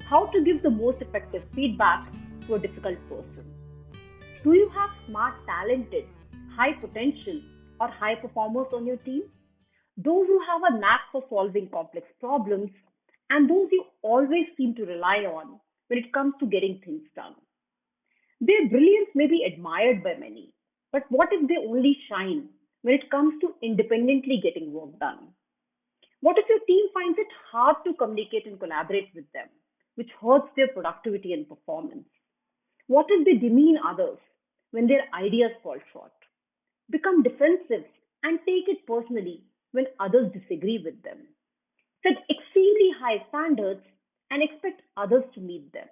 How to give the most effective feedback to a difficult person. Do you have smart, talented, high potential, or high performers on your team? Those who have a knack for solving complex problems, and those you always seem to rely on when it comes to getting things done. Their brilliance may be admired by many, but what if they only shine when it comes to independently getting work done? What if your team finds it hard to communicate and collaborate with them, which hurts their productivity and performance? What if they demean others when their ideas fall short, become defensive, and take it personally when others disagree with them? Set extremely high standards and expect others to meet them.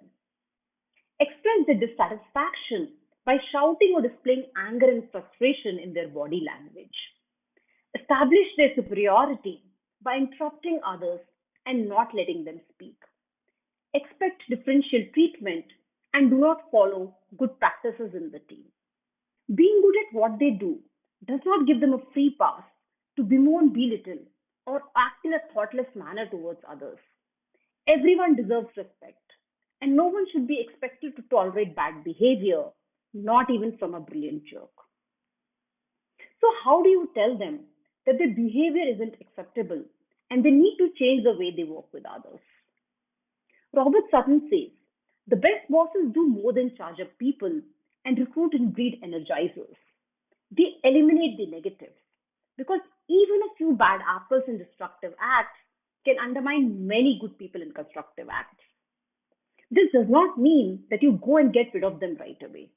Express their dissatisfaction by shouting or displaying anger and frustration in their body language. Establish their superiority by interrupting others and not letting them speak. Expect differential treatment and do not follow good practices in the team. Being good at what they do does not give them a free pass to bemoan, belittle, or act in a thoughtless manner towards others. Everyone deserves respect, and no one should be expected to tolerate bad behavior, not even from a brilliant jerk. So, how do you tell them that their behavior isn't acceptable and they need to change the way they work with others? Robert Sutton says the best bosses do more than charge up people and recruit and breed energizers. They eliminate the negatives because even a few bad apples in destructive acts can undermine many good people in constructive acts. This does not mean that you go and get rid of them right away.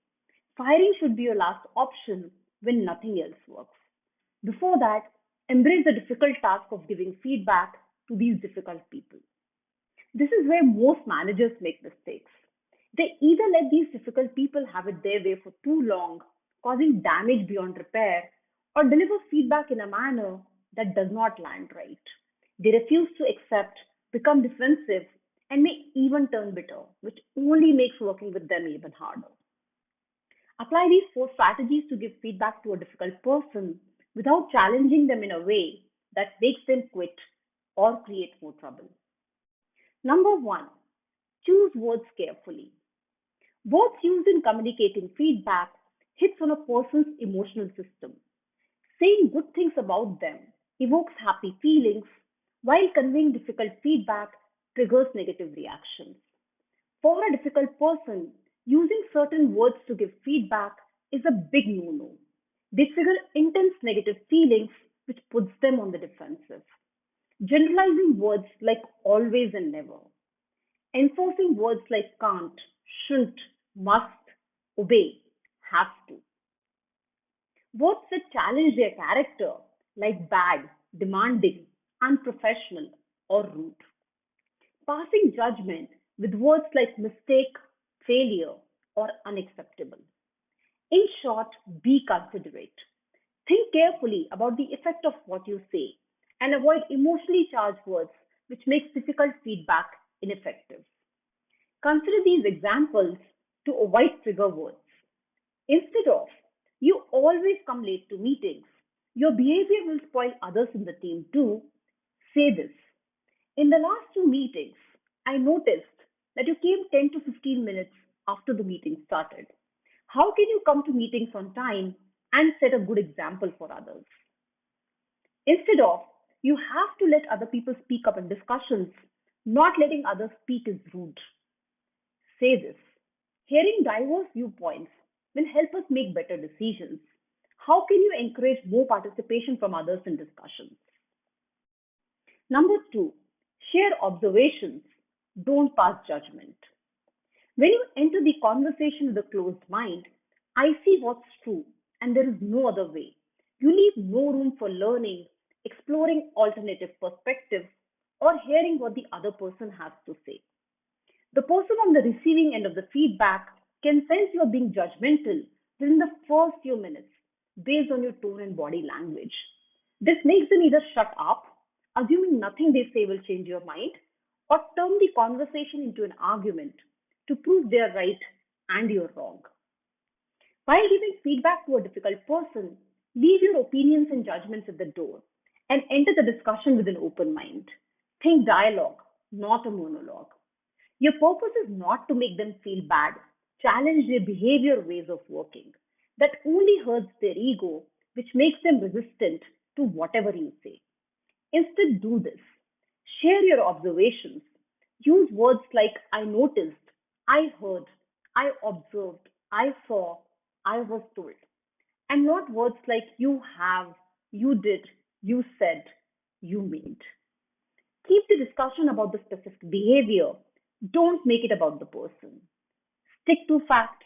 Firing should be your last option when nothing else works. Before that, embrace the difficult task of giving feedback to these difficult people. This is where most managers make mistakes. They either let these difficult people have it their way for too long, causing damage beyond repair, or deliver feedback in a manner that does not land right. They refuse to accept, become defensive, and may even turn bitter, which only makes working with them even harder. Apply these four strategies to give feedback to a difficult person without challenging them in a way that makes them quit or create more trouble. Number one, choose words carefully. Words used in communicating feedback hits on a person's emotional system. Saying good things about them evokes happy feelings, while conveying difficult feedback triggers negative reactions. For a difficult person, using certain words to give feedback is a big no-no. They trigger intense negative feelings, which puts them on the defensive. Generalizing words like always and never. Enforcing words like can't, shouldn't, must, obey, have to. Words that challenge their character like bad, demanding, unprofessional, or rude. Passing judgment with words like mistake, failure, or unacceptable. In short, be considerate. Think carefully about the effect of what you say and avoid emotionally charged words which makes difficult feedback ineffective. Consider these examples to avoid trigger words. Instead of, you always come late to meetings, your behavior will spoil others in the team too, say this. In the last two meetings, I noticed that you came 10 to 15 minutes after the meeting started. How can you come to meetings on time and set a good example for others? Instead of, you have to let other people speak up in discussions, not letting others speak is rude. Say this. Hearing diverse viewpoints will help us make better decisions. How can you encourage more participation from others in discussions? Number two, share observations, don't pass judgment. When you enter the conversation with a closed mind, I see what's true and there is no other way. You leave no room for learning, exploring alternative perspectives, or hearing what the other person has to say. The person on the receiving end of the feedback can sense you're being judgmental within the first few minutes based on your tone and body language. This makes them either shut up, assuming nothing they say will change your mind, or turn the conversation into an argument to prove they're right and you're wrong. While giving feedback to a difficult person, leave your opinions and judgments at the door and enter the discussion with an open mind. Think dialogue, not a monologue. Your purpose is not to make them feel bad, challenge their behavior ways of working. That only hurts their ego, which makes them resistant to whatever you say. Instead, do this. Share your observations. Use words like I noticed, I heard, I observed, I saw, I was told, and not words like you have, you did, you said, you made. Keep the discussion about the specific behavior. Don't make it about the person. Stick to facts,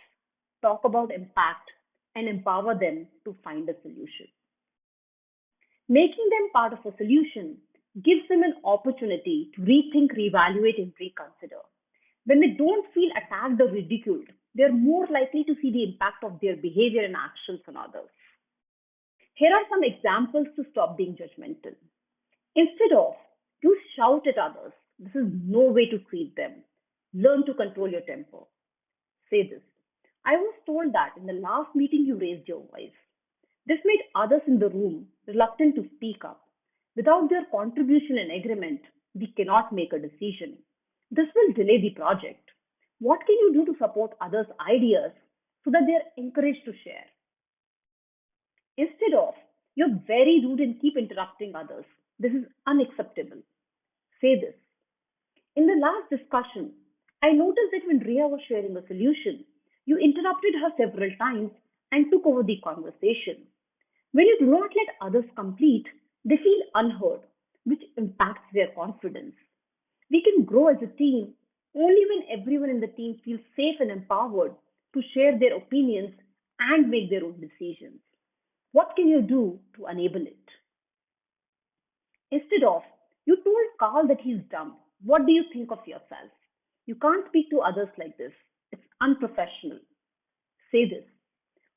talk about impact, and empower them to find a solution. Making them part of a solution gives them an opportunity to rethink, reevaluate, and reconsider. When they don't feel attacked or ridiculed, they're more likely to see the impact of their behavior and actions on others. Here are some examples to stop being judgmental. Instead of, you shout at others, this is no way to treat them. Learn to control your temper. Say this. I was told that in the last meeting you raised your voice. This made others in the room reluctant to speak up. Without their contribution and agreement, we cannot make a decision. This will delay the project. What can you do to support others' ideas so that they are encouraged to share? Instead of, you're very rude and keep interrupting others. This is unacceptable. Say this. In the last discussion, I noticed that when Ria was sharing a solution, you interrupted her several times and took over the conversation. When you do not let others complete, they feel unheard, which impacts their confidence. We can grow as a team only when everyone in the team feels safe and empowered to share their opinions and make their own decisions. What can you do to enable it? Instead of, you told Carl that he's dumb. What do you think of yourself? You can't speak to others like this. It's unprofessional. Say this.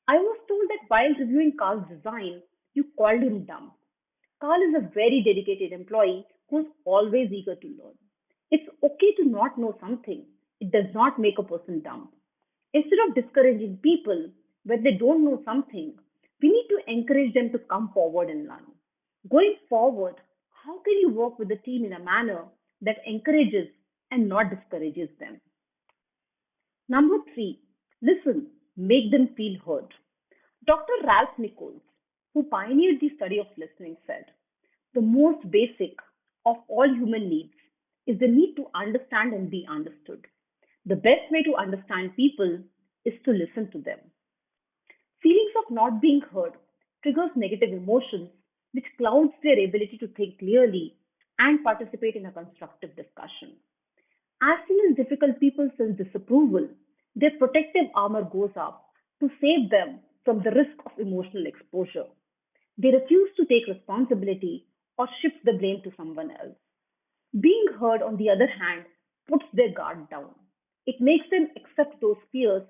I was told that while reviewing Carl's design, you called him dumb. Carl is a very dedicated employee who's always eager to learn. It's okay to not know something. It does not make a person dumb. Instead of discouraging people when they don't know something, we need to encourage them to come forward and learn. Going forward, how can you work with the team in a manner that encourages and not discourages them? Number three, listen, make them feel heard. Dr. Ralph Nichols, who pioneered the study of listening, said, the most basic of all human needs is the need to understand and be understood. The best way to understand people is to listen to them. Feelings of not being heard triggers negative emotions, which clouds their ability to think clearly and participate in a constructive discussion. As soon as difficult people sense disapproval, their protective armor goes up to save them from the risk of emotional exposure. They refuse to take responsibility or shift the blame to someone else. Being heard, on the other hand, puts their guard down. It makes them accept those fears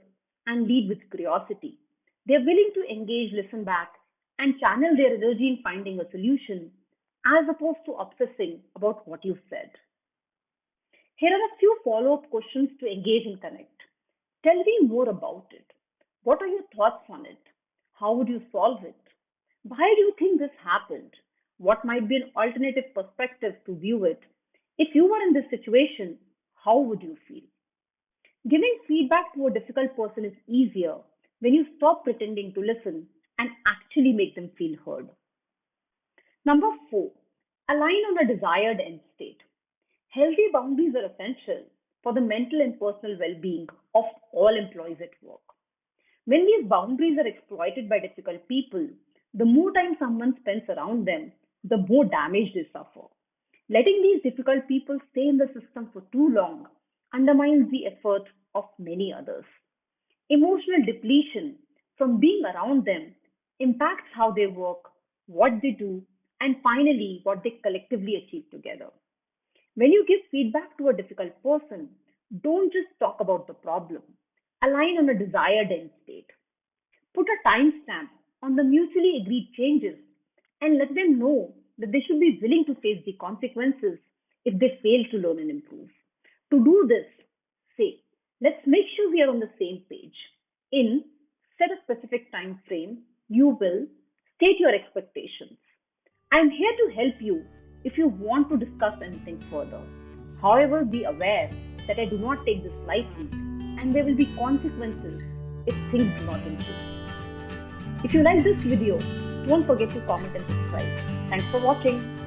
and lead with curiosity. They are willing to engage, listen back, and channel their energy in finding a solution as opposed to obsessing about what you said. Here are a few follow up questions to engage and connect. Tell me more about it. What are your thoughts on it? How would you solve it? Why do you think this happened? What might be an alternative perspective to view it? If you were in this situation, how would you feel? Giving feedback to a difficult person is easier when you stop pretending to listen and actually make them feel heard. Number four, align on a desired end state. Healthy boundaries are essential for the mental and personal well being of all employees at work. When these boundaries are exploited by difficult people, the more time someone spends around them, the more damage they suffer. Letting these difficult people stay in the system for too long undermines the effort of many others. Emotional depletion from being around them impacts how they work, what they do, and finally what they collectively achieve together. When you give feedback to a difficult person, don't just talk about the problem. Align on a desired end state. Put a timestamp on the mutually agreed changes and let them know that they should be willing to face the consequences if they fail to learn and improve. To do this, say, let's make sure we are on the same page. In set a specific time frame, you will state your expectations. I am here to help you if you want to discuss anything further. However, be aware that I do not take this lightly and there will be consequences if things do not improve. If you like this video, don't forget to comment and subscribe. Thanks for watching.